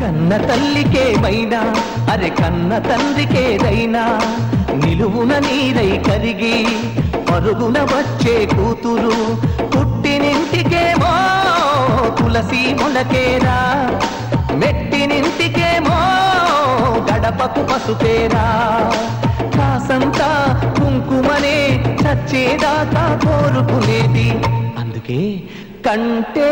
కన్న తల్లికేమైనా అరె కన్న తండ్రికేదైనా నిలువున నీరై కరిగి పరుగున వచ్చే కూతురు పుట్టినింటికేమో తులసి మొలకేరా మెట్టినింటికేమో గడపకు పసుపేరా కాసంతా కుంకుమనే చచ్చేదాకా కోరుకునేది అందుకే కంటే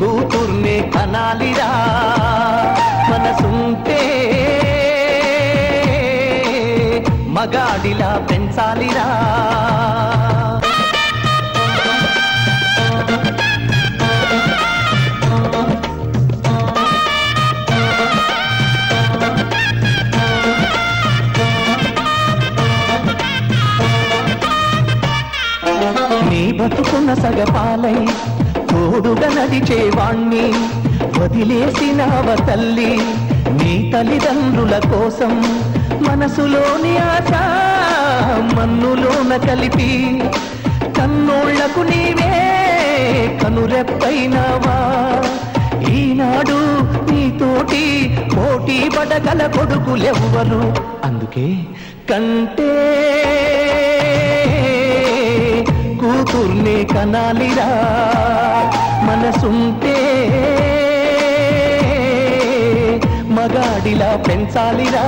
కూతుర్నే కనాలిరా మనసుంటే మగాడిలా పెంచాలిరా నీ బతుకున్న సగపాలై తోడుగా నడిచేవాణ్ణి వదిలేసినావ తల్లి నీ తల్లిదండ్రుల కోసం మనసులోని ఆశ మన్నులోన కలిపి కన్నోళ్లకు నీవే కనురెప్పైనావా ఈనాడు నీతోటి పోటీ పడగల కొడుకులెవ్వరు అందుకే కంటే కూతుర్నే కనాలిరా మనసుంటే మగాడిలా పెంచాలిరా